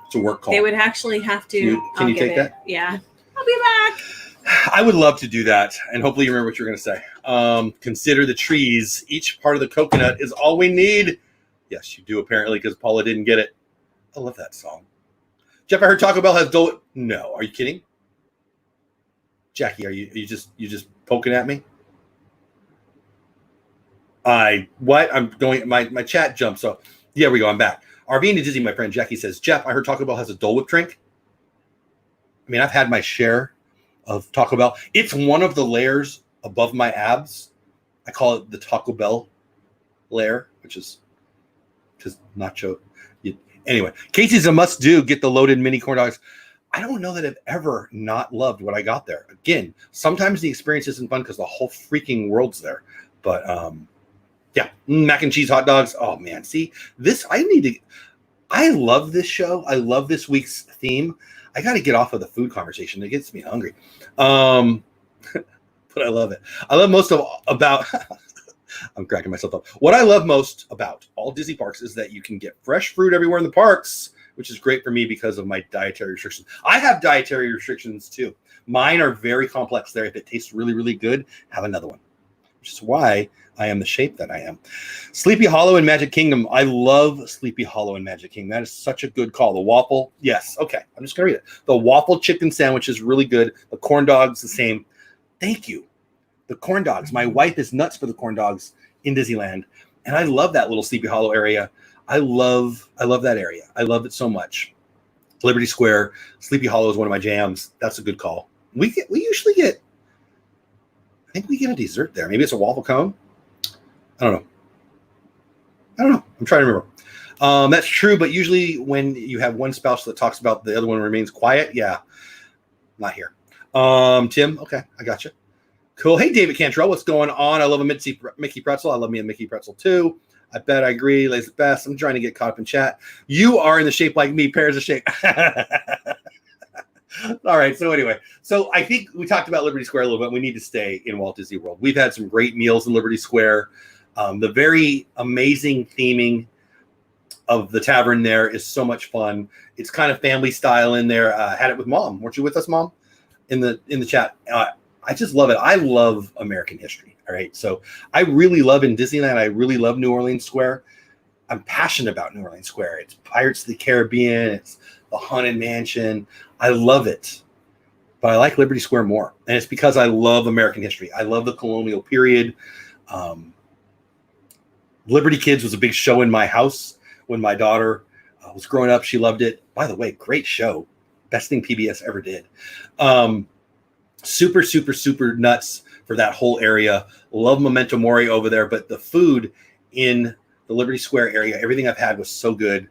It's a work call. They would actually have to. Can you take that? Yeah. I'll be back. I would love to do that, and hopefully you remember what you're going to say. Consider the trees. Each part of the coconut is all we need. Yes, you do, apparently, because Paula didn't get it. I love that song. Jeff, I heard Taco Bell has Dole Whip. No, are you kidding? Jackie, are you just poking at me? What? I'm going. My chat jumped. So there we go. I'm back. RVing to Disney, my friend Jackie says, Jeff, I heard Taco Bell has a Dole Whip drink. I mean, I've had my share of Taco Bell. It's one of the layers above my abs. I call it the Taco Bell layer, which is just nacho. Anyway, Casey's a must do. Get the loaded mini corn dogs. I don't know that I've ever not loved what I got there. Again, sometimes the experience isn't fun because the whole freaking world's there. But yeah, mac and cheese hot dogs. Oh man, see this. I love this show. I love this week's theme. I got to get off of the food conversation. It gets me hungry. But I love it. I love most about. I'm cracking myself up. What I love most about all Disney parks is that you can get fresh fruit everywhere in the parks, which is great for me because of my dietary restrictions. I have dietary restrictions too. Mine are very complex there. If it tastes really, really good, have another one, which is why I am the shape that I am. Sleepy Hollow in Magic Kingdom. I love Sleepy Hollow in Magic Kingdom. That is such a good call. The waffle. Yes. Okay. I'm just going to read it. The waffle chicken sandwich is really good. The corn dogs, the same. Thank you. The corn dogs. My wife is nuts for the corn dogs in Disneyland. And I love that little Sleepy Hollow area. I love that area. I love it so much. Liberty Square, Sleepy Hollow is one of my jams. That's a good call. We usually get, I think we get a dessert there. Maybe it's a waffle cone. I don't know. I'm trying to remember. That's true, but usually when you have one spouse that talks about the other one remains quiet, yeah, not here. Tim, okay, I got you. Cool. Hey, David Cantrell, what's going on? I love a Mickey pretzel. I love me a Mickey pretzel too. I bet I agree. Lay's the best. I'm trying to get caught up in chat. You are in the shape like me, pairs of shape. All right. So anyway, I think we talked about Liberty Square a little bit. We need to stay in Walt Disney World. We've had some great meals in Liberty Square. The very amazing theming of the tavern there is so much fun. It's kind of family style in there. Had it with Mom. Weren't you with us, Mom? In the chat. I just love it. I love American history. All right. So I really love in Disneyland. I really love New Orleans Square. I'm passionate about New Orleans Square. It's Pirates of the Caribbean. It's the Haunted Mansion. I love it. But I like Liberty Square more. And it's because I love American history. I love the colonial period. Liberty Kids was a big show in my house when my daughter was growing up. She loved it. By the way, great show. Best thing PBS ever did. Super, super, super nuts for that whole area. Love Memento Mori over there. But the food in the Liberty Square area, everything I've had was so good.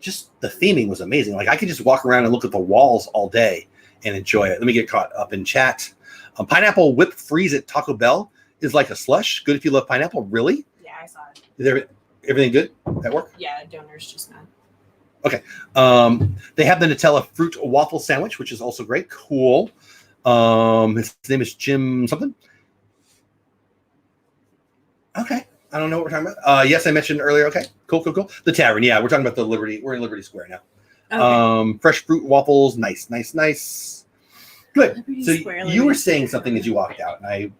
Just the theming was amazing. Like I could just walk around and look at the walls all day and enjoy it. Let me get caught up in chat. Pineapple whip freeze at Taco Bell is like a slush. Good if you love pineapple. Really? Yeah, I saw it. Is everything good at work? Yeah, donors just now. Okay. They have the Nutella fruit waffle sandwich, which is also great. Cool. His name is Jim something. Okay. I don't know what we're talking about. Yes, I mentioned earlier. Okay. Cool. The tavern. Yeah, we're talking about the Liberty. We're in Liberty Square now. Okay. Fresh fruit waffles. Nice. Good. Liberty so Square, you were saying something as you walked out, and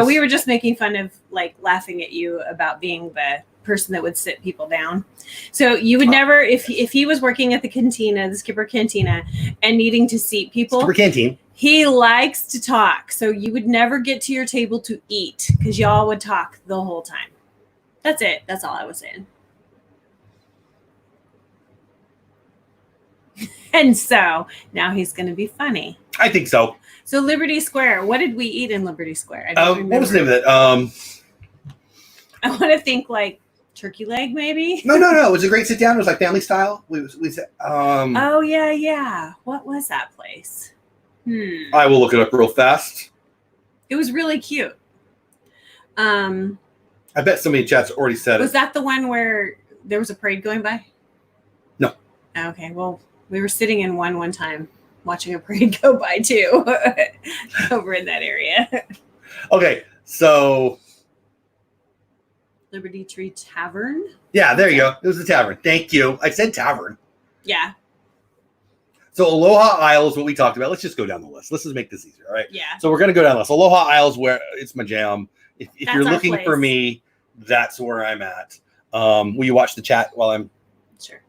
we were just making fun of, like, laughing at you about being the person that would sit people down. So you would never, if he was working at the cantina, the Skipper Cantina, and needing to seat people. Skipper Canteen. He likes to talk, so you would never get to your table to eat because y'all would talk the whole time. That's it. That's all I was saying. And so now he's going to be funny. I think so. So Liberty Square. What did we eat in Liberty Square? I don't remember. What was the name of that? I want to think like turkey leg, maybe. No. It was a great sit down. It was like family style. We said. Oh yeah. What was that place? I will look it up real fast. It was really cute. I bet somebody in chat's already said Was that the one where there was a parade going by? No. Okay, well, we were sitting in one time. watching a parade go by too over in that area. Okay, so Liberty Tree Tavern. yeah, there you go. It was the tavern. Thank you. I said tavern. Yeah. So Aloha Isle is what we talked about. Let's just go down the list. Let's just make this easier, all right? Yeah. So we're going to go down the list. Aloha Isle is where it's my jam. If you're our looking for place. me, that's where I'm at. Will you watch the chat while I'm... Sure.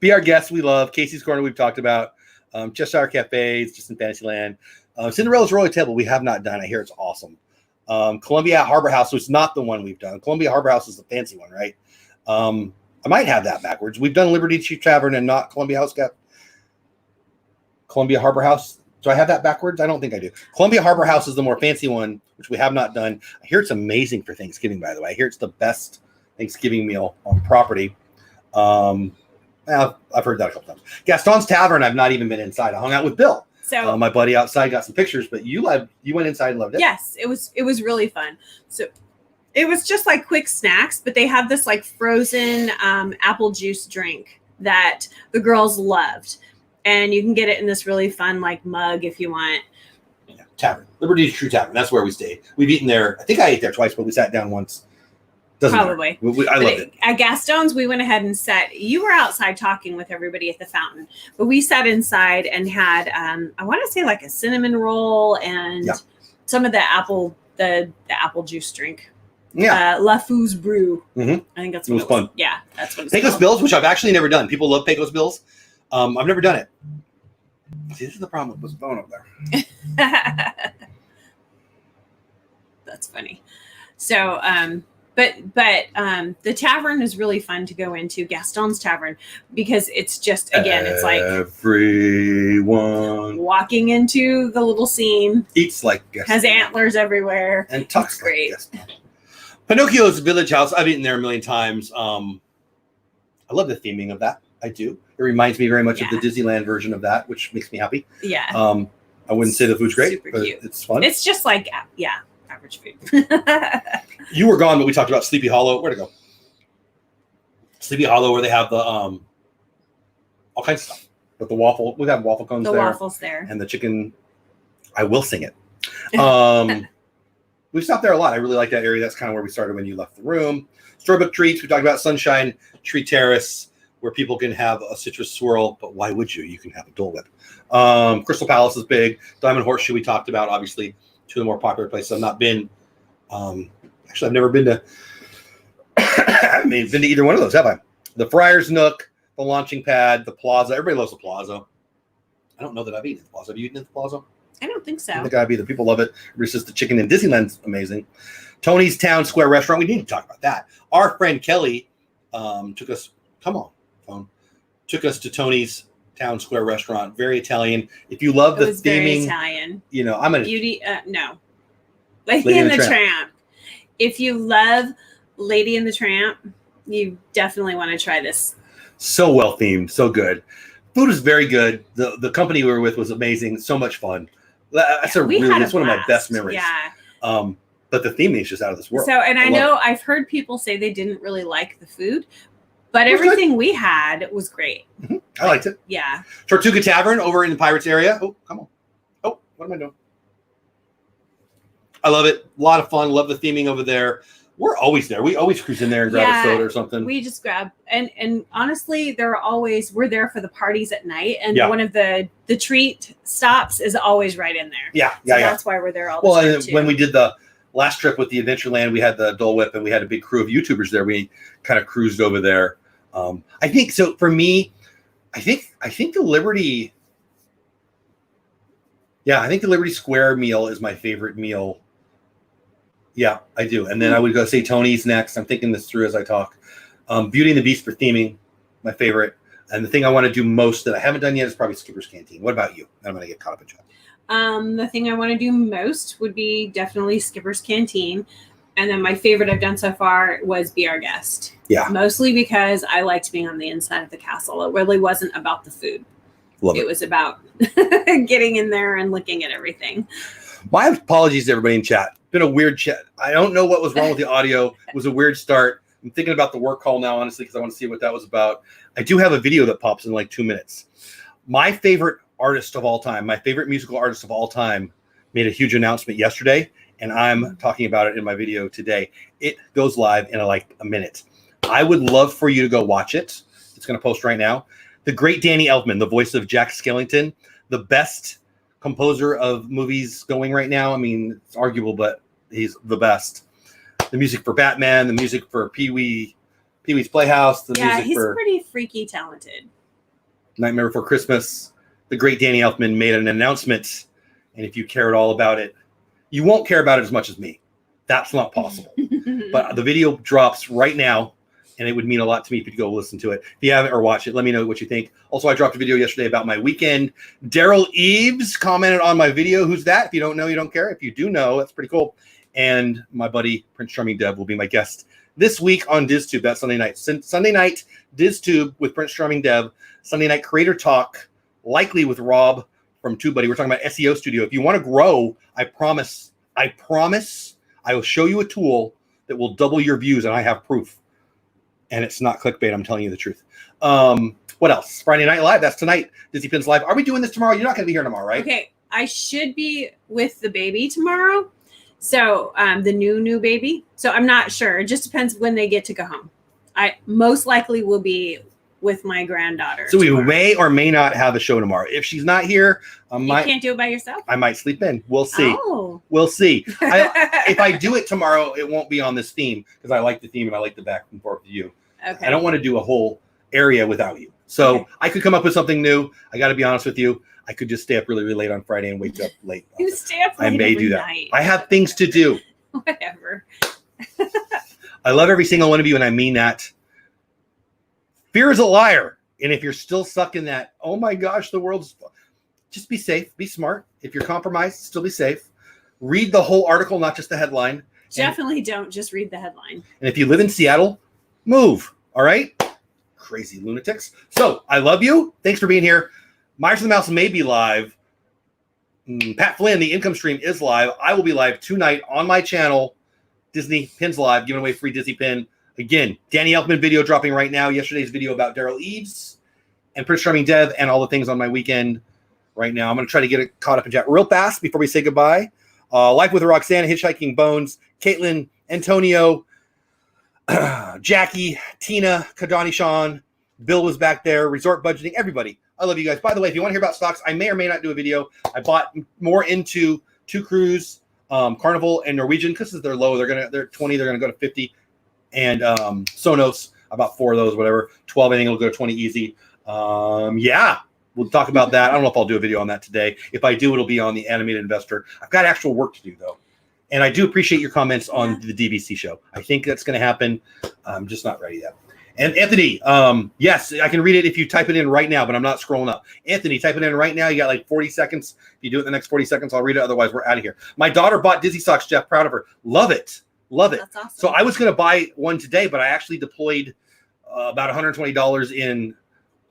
Be our guest. We love Casey's Corner. We've talked about Cheshire Cafes, just in Fantasyland. Cinderella's Royal Table. We have not done. I hear it's awesome. Columbia Harbor House, which is not the one we've done. Columbia Harbor House is the fancy one, right? I might have that backwards. We've done Liberty Tree Tavern and not Columbia House. Columbia Harbor House. Do I have that backwards? I don't think I do. Columbia Harbor House is the more fancy one, which we have not done. I hear it's amazing for Thanksgiving, by the way. I hear it's the best Thanksgiving meal on property. I've heard that a couple times. Gaston's Tavern, I've not even been inside. I hung out with Bill. So my buddy outside got some pictures, but you went inside and loved it. Yes, it was really fun. So it was just like quick snacks, but they have this like frozen apple juice drink that the girls loved. And you can get it in this really fun like mug if you want. Yeah, Tavern. Liberty True Tavern. That's where we stayed. We've eaten there. I think I ate there twice, but we sat down once. Doesn't Probably. I loved it. At Gaston's, we went ahead and sat. You were outside talking with everybody at the fountain, but we sat inside and had, I want to say like a cinnamon roll and some of the apple juice drink. Yeah. La Fou's Brew. Mm-hmm. I think that's what it was fun. Yeah, that's what it's Pecos called. Bills, which I've actually never done. People love Pecos Bills. I've never done it. See, this is the problem with this phone up there. That's funny. So, but the tavern is really fun to go into, Gaston's Tavern, because it's just, again, it's like everyone walking into the little scene. eats like Gaston. Has antlers everywhere. And talks It's great. like Gaston. Pinocchio's Village House. I've eaten there a million times. I love the theming of that. I do. It reminds me very much of the Disneyland version of that, which makes me happy. Yeah. I wouldn't say the food's great, Super but cute. it's fun. It's just like, average food. You were gone, but we talked about Sleepy Hollow. Where'd it go? Sleepy Hollow, where they have the all kinds of stuff. But the waffle, we have waffle cones The there. waffles there. And the chicken. I will sing it. We've stopped there a lot. I really like that area. That's kind of where we started when you left the room. Storybook Treats. We talked about Sunshine Tree Terrace, where people can have a citrus swirl, but why would you? You can have a Dole Whip. Crystal Palace is big. Diamond Horseshoe we talked about, obviously, two of the more popular places. I've not been. Actually, I've never been to. I haven't been to either one of those, have I? The Friar's Nook, the Launching Pad, the Plaza. Everybody loves the Plaza. I don't know that I've eaten at the Plaza. Have you eaten at the Plaza? I don't think so. I think I'd be the people love it. Everybody says the chicken in Disneyland's amazing. Tony's Town Square Restaurant. We need to talk about that. Our friend Kelly took us. Come on, phone. Took us to Tony's Town Square Restaurant. Very Italian. If you love the theming, very Italian. You know, I'm gonna Beauty. No, Lady and the Tramp. If you love Lady and the Tramp, you definitely want to try this. So well themed, so good. Food is very good. The company we were with was amazing. So much fun. That's it's one of my best memories. Yeah. But the theming is just out of this world. So, and I know I've heard people say they didn't really like the food, but everything we had was great. Mm-hmm. I liked it. Yeah. Tortuga Tavern over in the Pirates area. Oh, come on. Oh, what am I doing? I love it. A lot of fun. Love the theming over there. We're always there. We always cruise in there and grab a soda or something. We just grab and honestly, we're there for the parties at night, and one of the treat stops is always right in there. Yeah, That's why we're there all the time. Well, and when we did the last trip with the Adventureland, we had the Dole Whip, and we had a big crew of YouTubers there. We kind of cruised over there. I think so. For me, I think the Liberty. Yeah, I think the Liberty Square meal is my favorite meal. Yeah, I do. And then I would go say Tony's next. I'm thinking this through as I talk. Beauty and the Beast for theming, my favorite. And the thing I want to do most that I haven't done yet is probably Skipper's Canteen. What about you? I'm going to get caught up in chat. The thing I want to do most would be definitely Skipper's Canteen. And then my favorite I've done so far was Be Our Guest. Yeah. Mostly because I liked being on the inside of the castle. It really wasn't about the food. Love it. It was about getting in there and looking at everything. My apologies to everybody in chat. Been a weird chat. I don't know what was wrong with the audio. It was a weird start. I'm thinking about the work call now, honestly, because I want to see what that was about. I do have a video that pops in like 2 minutes. My favorite artist of all time, my favorite musical artist of all time, made a huge announcement yesterday, and I'm talking about it in my video today. It goes live in like a minute. I would love for you to go watch it. It's going to post right now. The great Danny Elfman, the voice of Jack Skellington, the best composer of movies going right now. I mean, it's arguable, but he's the best. The music for Batman, the music for Pee-wee's Playhouse, the music he's for pretty freaky talented. Nightmare Before Christmas. The great Danny Elfman made an announcement, and if you care at all about it, you won't care about it as much as me. That's not possible. But the video drops right now, and it would mean a lot to me if you go listen to it. If you haven't or watch it, let me know what you think. Also, I dropped a video yesterday about my weekend. Daryl Eves commented on my video. Who's that? If you don't know, you don't care. If you do know, that's pretty cool. And my buddy Prince Charming Dev will be my guest this week on DizTube. That's Sunday night. Sunday night, DizTube with Prince Charming Dev. Sunday night, Creator Talk, likely with Rob from TubeBuddy. We're talking about SEO Studio. If you want to grow, I promise, I will show you a tool that will double your views, and I have proof. And it's not clickbait. I'm telling you the truth. What else? Friday Night Live. That's tonight. Dizzy Pins Live. Are we doing this tomorrow? You're not going to be here tomorrow, right? Okay. I should be with the baby tomorrow. So the new baby. So I'm not sure. It just depends when they get to go home. I most likely will be with my granddaughter. So we may or may not have a show tomorrow. If she's not here, you can't do it by yourself? I might sleep in. We'll see. Oh. We'll see. If I do it tomorrow, it won't be on this theme because I like the theme and I like the back and forth view. Okay. I don't want to do a whole area without you. So okay. I could come up with something new. I got to be honest with you. I could just stay up really, really late on Friday and wake up late. You stay up late I may do that. Night. I have things to do. Whatever. I love every single one of you, and I mean that. Fear is a liar. And if you're still stuck in that, oh my gosh, the world's... Just be safe. Be smart. If you're compromised, still be safe. Read the whole article, not just the headline. Definitely don't just read the headline. And if you live in Seattle, move. All right? Crazy lunatics. So, I love you. Thanks for being here. Myers and the Mouse may be live. Pat Flynn, the income stream, is live. I will be live tonight on my channel, Disney Pins Live, giving away free Disney Pin. Again, Danny Elfman video dropping right now. Yesterday's video about Daryl Eves and Prince Charming Dev and all the things on my weekend right now. I'm going to try to get it caught up in chat real fast before we say goodbye. Life with Roxanne, Hitchhiking Bones, Caitlin, Antonio, Jackie, Tina, Kadani Sean, Bill was back there, Resort Budgeting, everybody. I love you guys. By the way, if you want to hear about stocks, I may or may not do a video. I bought more into Two Cruise, Carnival, and Norwegian because they're low. They're 20. They're gonna go to 50. And Sonos, about 4 of those, whatever. 12, I think it'll go to 20 easy. Yeah, we'll talk about that. I don't know if I'll do a video on that today. If I do, it'll be on the Animated Investor. I've got actual work to do though, and I do appreciate your comments on the DVC show. I think that's going to happen. I'm just not ready yet. And Anthony, yes, I can read it if you type it in right now, but I'm not scrolling up. Anthony, type it in right now. You got like 40 seconds. If you do it in the next 40 seconds, I'll read it. Otherwise, we're out of here. My daughter bought Dizzy socks, Jeff. Proud of her. Love it. Love it. That's awesome. So I was going to buy one today, but I actually deployed about $120 in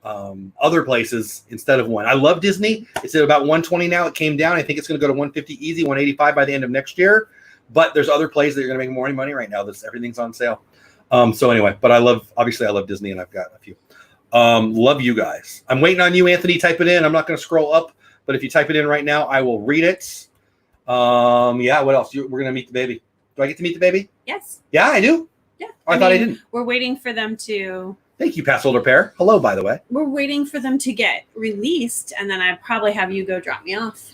other places instead of one. I love Disney. It's at about $120 now. It came down. I think it's going to go to $150 easy, $185 by the end of next year. But there's other places that are going to make more money right now. Everything's on sale. So anyway, but I love Disney, and I've got a few. Love you guys. I'm waiting on you, Anthony. Type it in. I'm not going to scroll up, but if you type it in right now, I will read it. Yeah. What else? We're going to meet the baby. Do I get to meet the baby? Yes. Yeah, I do. Yeah. I thought I didn't. We're waiting for them to. Thank you, pass holder pair. Hello, by the way. We're waiting for them to get released, and then I probably have you go drop me off.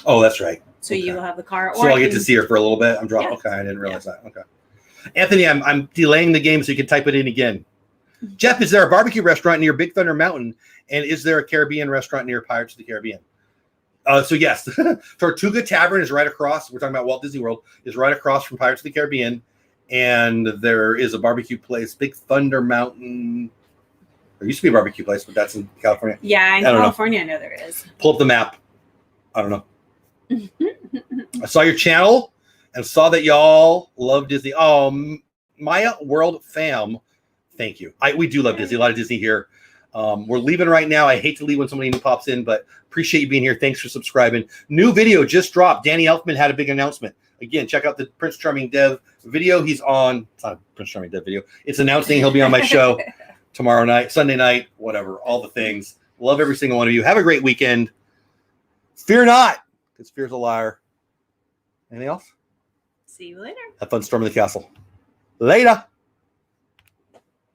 Oh, that's right. So okay. You will have the car. So I'll get to see her for a little bit. I'm dropping. Yeah. Okay, I didn't realize that. Okay. Anthony, I'm delaying the game so you can type it in again. Jeff, is there a barbecue restaurant near Big Thunder Mountain? And is there a Caribbean restaurant near Pirates of the Caribbean? So yes, Tortuga Tavern is right across. We're talking about Walt Disney World, is right across from Pirates of the Caribbean. And there is a barbecue place, Big Thunder Mountain. There used to be a barbecue place, but that's in California. Yeah, in California, I know there is. Pull up the map. I don't know. I saw your channel and saw that y'all love Disney. Oh, Maya World fam, thank you. We do love Disney. A lot of Disney here. We're leaving right now. I hate to leave when somebody new pops in, but appreciate you being here. Thanks for subscribing. New video just dropped. Danny Elfman had a big announcement. Again, check out the Prince Charming Dev video. He's on. It's not a Prince Charming Dev video. It's announcing he'll be on my show tomorrow night, Sunday night, whatever. All the things. Love every single one of you. Have a great weekend. Fear not, because fear's a liar. Anything else? See you later. Have fun storming the castle. Later.